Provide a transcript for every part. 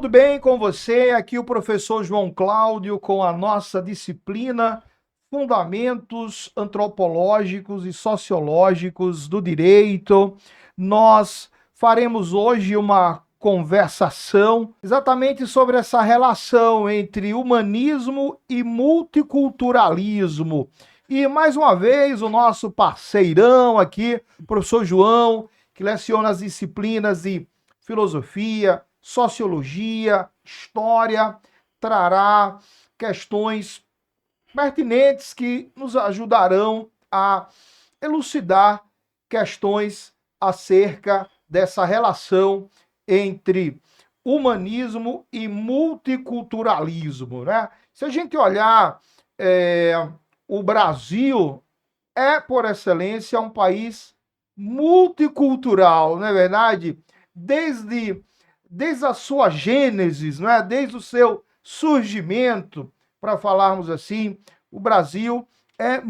tudo bem com você? Aqui o professor João Cláudio com a nossa disciplina Fundamentos Antropológicos e Sociológicos do Direito. Nós faremos hoje uma conversação exatamente sobre essa relação entre humanismo e multiculturalismo. E mais uma vez o nosso parceirão aqui, o professor João, que leciona as disciplinas de filosofia, sociologia, história, trará questões pertinentes que nos ajudarão a elucidar questões acerca dessa relação entre humanismo e multiculturalismo, né? Se a gente olhar, o Brasil é, por excelência, um país multicultural, não é verdade? Desde a sua gênesis, não é? Desde o seu surgimento, para falarmos assim, o Brasil é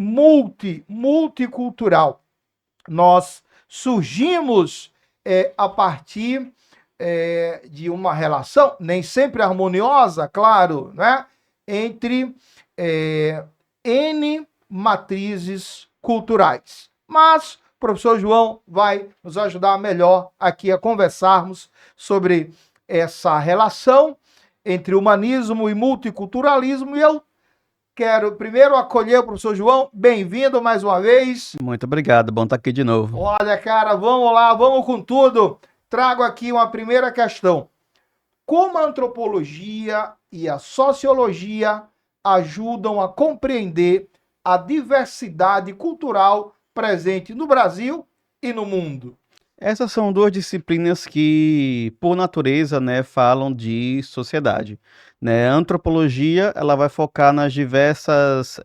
multicultural. Nós surgimos a partir de uma relação, nem sempre harmoniosa, claro, né? Entre N matrizes culturais. Mas o professor João vai nos ajudar melhor aqui a conversarmos sobre essa relação entre humanismo e multiculturalismo. E eu quero primeiro acolher o professor João. Bem-vindo mais uma vez. Muito obrigado, bom estar aqui de novo. Olha, cara, vamos lá, vamos com tudo. Trago aqui uma primeira questão. Como a antropologia e a sociologia ajudam a compreender a diversidade cultural presente no Brasil e no mundo? Essas são duas disciplinas que, por natureza, né, falam de sociedade. Né? A antropologia, ela vai focar nas diversas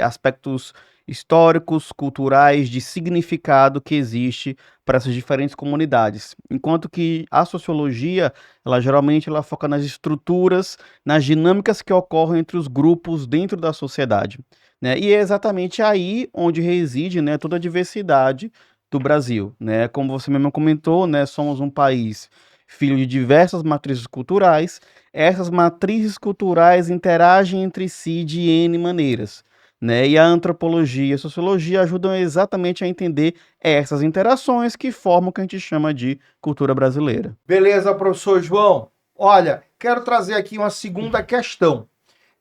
aspectos históricos, culturais, de significado que existe para essas diferentes comunidades. Enquanto que a sociologia, ela geralmente foca nas estruturas, nas dinâmicas que ocorrem entre os grupos dentro da sociedade. Né? E é exatamente aí onde reside, né, toda a diversidade do Brasil, né? Como você mesmo comentou, né? Somos um país filho de diversas matrizes culturais. Essas matrizes culturais interagem entre si de N maneiras, né? E a antropologia e a sociologia ajudam exatamente a entender essas interações que formam o que a gente chama de cultura brasileira. Beleza, professor João. Olha, quero trazer aqui uma segunda questão.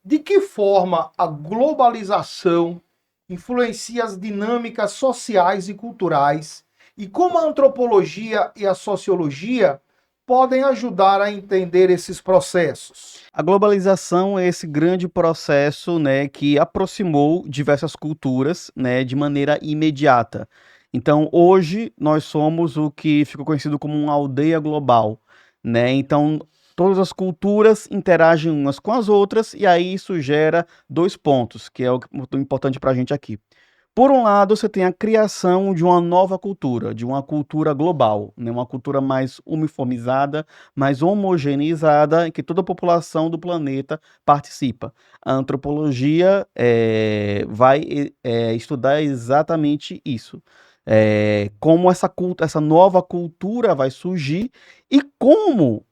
De que forma a globalização influencia as dinâmicas sociais e culturais e como a antropologia e a sociologia podem ajudar a entender esses processos? A globalização é esse grande processo, né, que aproximou diversas culturas, né, de maneira imediata. Então, hoje, nós somos o que ficou conhecido como uma aldeia global, né? Então, todas as culturas interagem umas com as outras e aí isso gera dois pontos, que é o importante para a gente aqui. Por um lado, você tem a criação de uma nova cultura, de uma cultura global, né? Uma cultura mais uniformizada, mais homogeneizada, em que toda a população do planeta participa. A antropologia vai estudar exatamente isso. Como essa nova cultura vai surgir e como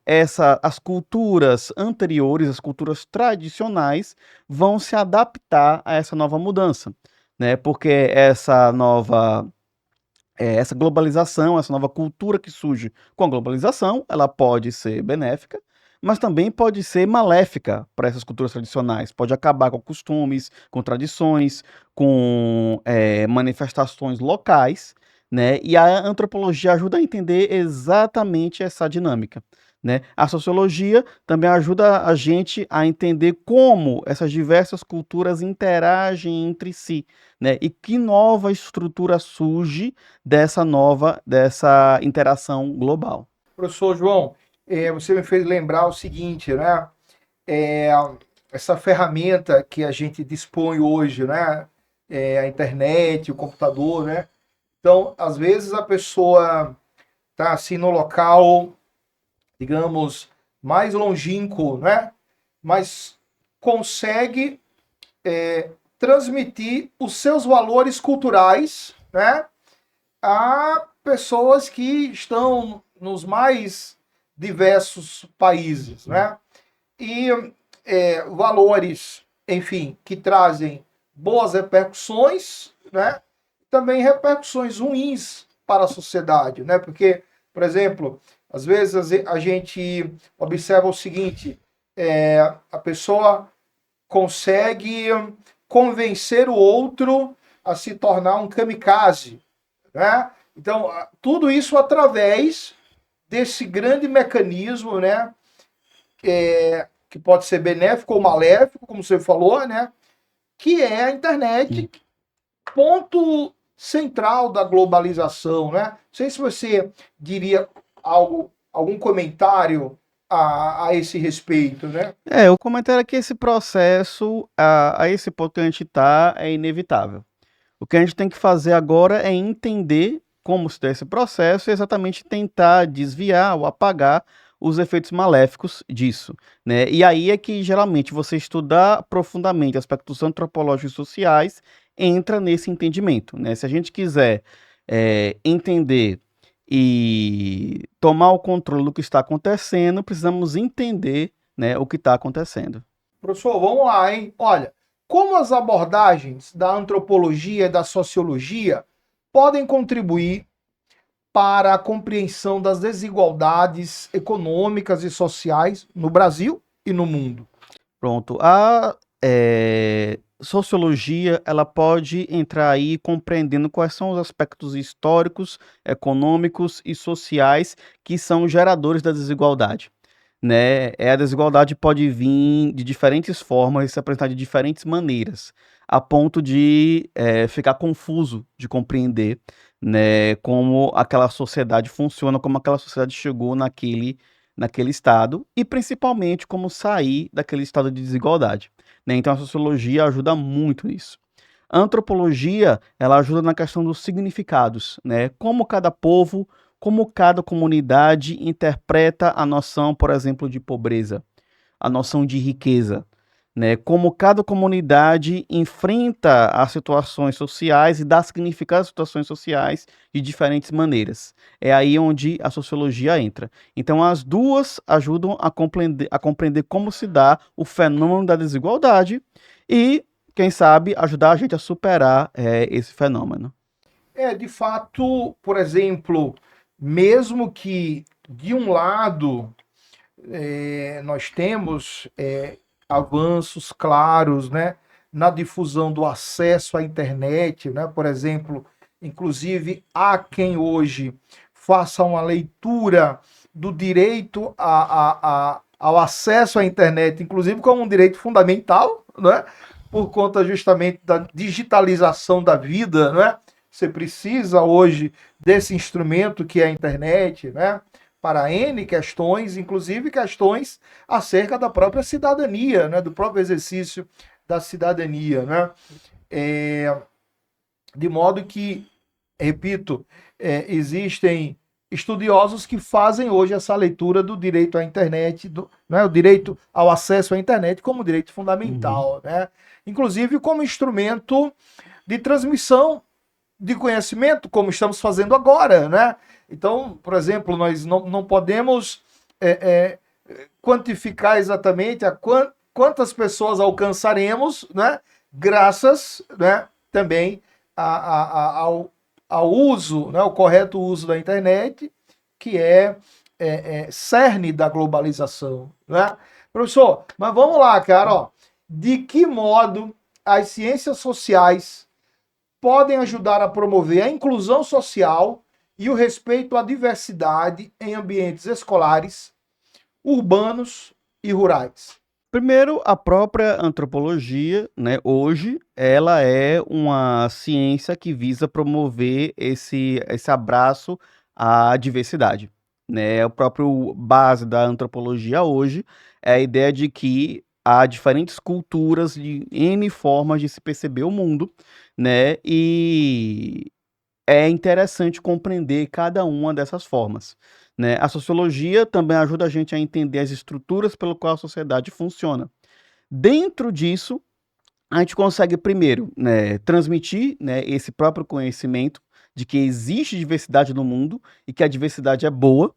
as culturas anteriores, as culturas tradicionais, vão se adaptar a essa nova mudança. Né? Porque essa globalização, essa nova cultura que surge com a globalização, ela pode ser benéfica, mas também pode ser maléfica para essas culturas tradicionais. Pode acabar com costumes, com tradições, com manifestações locais, né? E a antropologia ajuda a entender exatamente essa dinâmica. Né? A sociologia também ajuda a gente a entender como essas diversas culturas interagem entre si, né? E que nova estrutura surge dessa interação global. Professor João, você me fez lembrar o seguinte, né? É, essa ferramenta que a gente dispõe hoje, né? A internet, o computador, né? Então, às vezes a pessoa está assim no local, digamos, mais longínquo, né? Mas consegue transmitir os seus valores culturais, né? A pessoas que estão nos mais diversos países, né? E valores, enfim, que trazem boas repercussões, né? Também repercussões ruins para a sociedade, né? Porque, por exemplo, às vezes a gente observa o seguinte: a pessoa consegue convencer o outro a se tornar um kamikaze, né? Então, tudo isso através desse grande mecanismo, né? Que pode ser benéfico ou maléfico, como você falou, né? Que é a internet, ponto central da globalização, né? Não sei se você diria algum comentário a esse respeito, né? O comentário é que esse processo, a esse ponto que a gente está, é inevitável. O que a gente tem que fazer agora é entender como se dá esse processo e exatamente tentar desviar ou apagar os efeitos maléficos disso, né? E aí é que geralmente você estudar profundamente aspectos antropológicos e sociais entra nesse entendimento, né? Se a gente quiser entender e tomar o controle do que está acontecendo, precisamos entender, né, o que está acontecendo. Professor, vamos lá, hein? Olha, como as abordagens da antropologia e da sociologia podem contribuir para a compreensão das desigualdades econômicas e sociais no Brasil e no mundo? Pronto. A sociologia, ela pode entrar aí compreendendo quais são os aspectos históricos, econômicos e sociais que são geradores da desigualdade, né? A desigualdade pode vir de diferentes formas e se apresentar de diferentes maneiras, a ponto de ficar confuso de compreender, né, como aquela sociedade funciona, como aquela sociedade chegou naquele estado e principalmente como sair daquele estado de desigualdade, né? Então a sociologia ajuda muito nisso. A antropologia, ela ajuda na questão dos significados, né? Como cada povo, como cada comunidade interpreta a noção, por exemplo, de pobreza, a noção de riqueza, né? Como cada comunidade enfrenta as situações sociais e dá significado às situações sociais de diferentes maneiras. É aí onde a sociologia entra. Então, as duas ajudam a compreender como se dá o fenômeno da desigualdade e, quem sabe, ajudar a gente a superar esse fenômeno. De fato, por exemplo, mesmo que de um lado nós temos avanços claros, né, na difusão do acesso à internet, né, por exemplo, inclusive há quem hoje faça uma leitura do direito ao acesso à internet, inclusive como um direito fundamental, né, por conta justamente da digitalização da vida, né? Você precisa hoje desse instrumento que é a internet, né? Para N questões, inclusive questões acerca da própria cidadania, né? Do próprio exercício da cidadania, né? De modo que, repito, existem estudiosos que fazem hoje essa leitura do direito à internet, né, o direito ao acesso à internet como direito fundamental, né? Inclusive como instrumento de transmissão de conhecimento, como estamos fazendo agora, né? Então, por exemplo, nós não podemos quantificar exatamente quantas pessoas alcançaremos, né? Graças, né, também ao uso, né, o correto uso da internet, que é cerne da globalização, né? Professor, mas vamos lá, cara, ó. De que modo as ciências sociais podem ajudar a promover a inclusão social e o respeito à diversidade em ambientes escolares, urbanos e rurais? Primeiro, a própria antropologia, né, hoje, ela é uma ciência que visa promover esse abraço à diversidade, né? O próprio base da antropologia hoje é a ideia de que há diferentes culturas de N formas de se perceber o mundo, né? E é interessante compreender cada uma dessas formas, né? A sociologia também ajuda a gente a entender as estruturas pelo qual a sociedade funciona. Dentro disso, a gente consegue primeiro, né, transmitir, né, esse próprio conhecimento de que existe diversidade no mundo e que a diversidade é boa,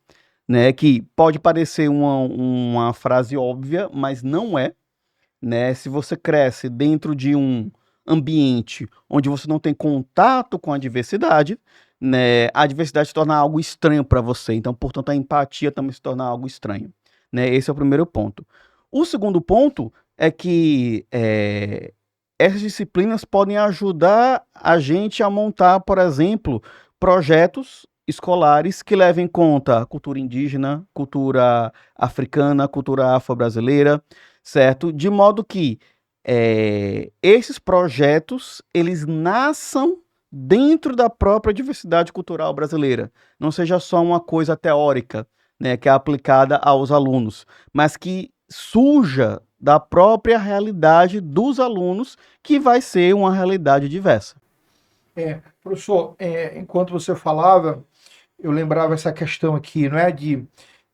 né, que pode parecer uma frase óbvia, mas não é, né? Se você cresce dentro de um ambiente onde você não tem contato com a diversidade, né, a diversidade se torna algo estranho para você. Então, portanto, a empatia também se torna algo estranho, né? Esse é o primeiro ponto. O segundo ponto é que essas disciplinas podem ajudar a gente a montar, por exemplo, projetos escolares que levem em conta a cultura indígena, cultura africana, cultura afro-brasileira, certo? De modo que esses projetos, eles nasçam dentro da própria diversidade cultural brasileira. Não seja só uma coisa teórica, né, que é aplicada aos alunos, mas que surja da própria realidade dos alunos, que vai ser uma realidade diversa. Professor, enquanto você falava, eu lembrava essa questão aqui, não é? De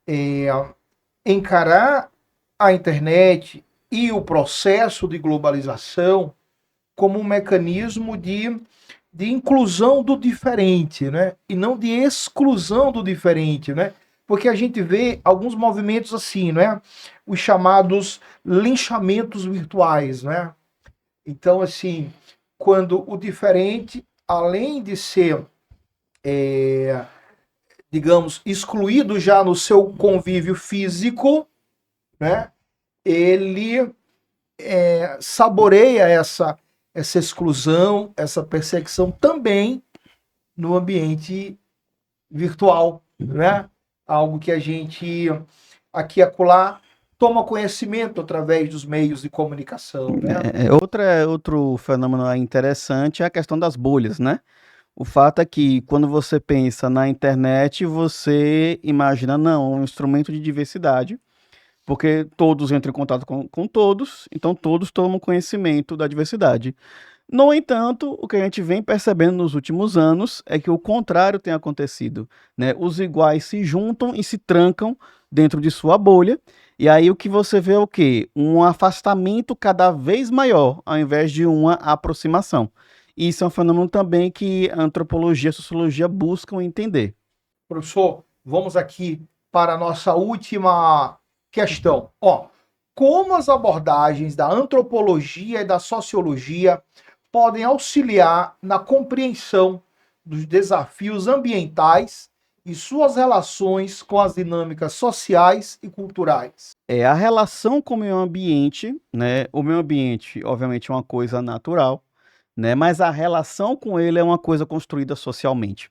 é, encarar a internet e o processo de globalização como um mecanismo de inclusão do diferente, né? E não de exclusão do diferente, né? Porque a gente vê alguns movimentos assim, né? Os chamados linchamentos virtuais, né? Então, assim, quando o diferente, além de ser, digamos, excluído já no seu convívio físico, né? Ele saboreia essa exclusão, essa perseguição também no ambiente virtual, né? Algo que a gente aqui e acolá toma conhecimento através dos meios de comunicação, né? Outro fenômeno interessante é a questão das bolhas, né? O fato é que quando você pensa na internet, você imagina, não, um instrumento de diversidade, porque todos entram em contato com todos, então todos tomam conhecimento da diversidade. No entanto, o que a gente vem percebendo nos últimos anos é que o contrário tem acontecido, né? Os iguais se juntam e se trancam dentro de sua bolha, e aí o que você vê é o quê? Um afastamento cada vez maior, ao invés de uma aproximação. E isso é um fenômeno também que a antropologia e a sociologia buscam entender. Professor, vamos aqui para a nossa última questão. Ó, como as abordagens da antropologia e da sociologia podem auxiliar na compreensão dos desafios ambientais e suas relações com as dinâmicas sociais e culturais? A relação com o meio ambiente, né? O meio ambiente, obviamente, é uma coisa natural, né? Mas a relação com ele é uma coisa construída socialmente,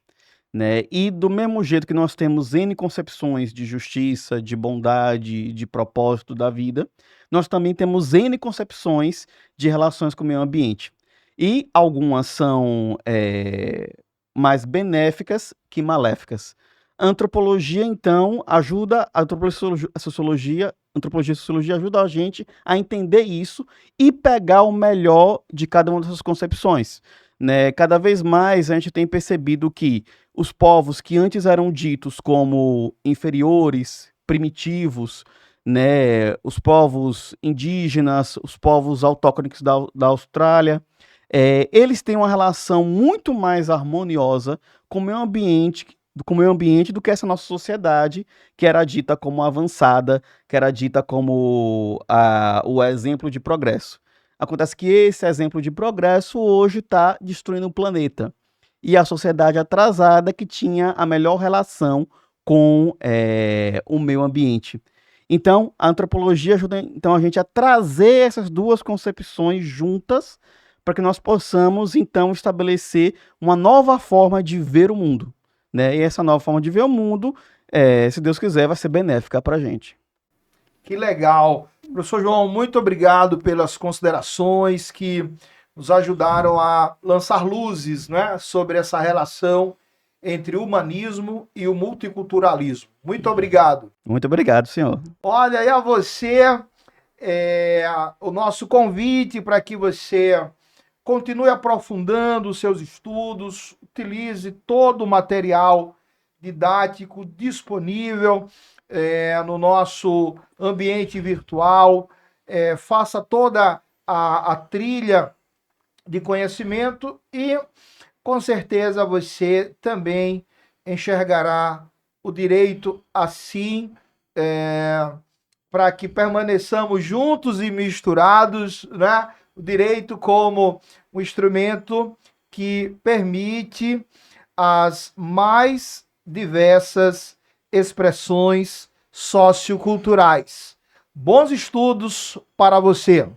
né? E do mesmo jeito que nós temos N concepções de justiça, de bondade, de propósito da vida, nós também temos N concepções de relações com o meio ambiente. E algumas são mais benéficas que maléficas. A antropologia, então, ajuda, antropologia e sociologia ajuda a gente a entender isso e pegar o melhor de cada uma dessas concepções, né? Cada vez mais a gente tem percebido que os povos que antes eram ditos como inferiores, primitivos, né, os povos indígenas, os povos autóctones da Austrália, eles têm uma relação muito mais harmoniosa com o meio ambiente, do que essa nossa sociedade, que era dita como avançada, que era dita como o exemplo de progresso. Acontece que esse exemplo de progresso hoje está destruindo o planeta. E a sociedade atrasada que tinha a melhor relação com o meio ambiente. Então, a antropologia ajuda então, a gente a trazer essas duas concepções juntas para que nós possamos, então, estabelecer uma nova forma de ver o mundo, né? E essa nova forma de ver o mundo, se Deus quiser, vai ser benéfica para a gente. Que legal. Professor João, muito obrigado pelas considerações que nos ajudaram a lançar luzes, né, sobre essa relação entre o humanismo e o multiculturalismo. Muito obrigado. Muito obrigado, senhor. Olha, e a você o nosso convite para que você continue aprofundando os seus estudos, utilize todo o material didático disponível no nosso ambiente virtual, faça toda a trilha de conhecimento e com certeza você também enxergará o direito assim, para que permaneçamos juntos e misturados, né? O direito como um instrumento que permite as mais diversas expressões socioculturais. Bons estudos para você!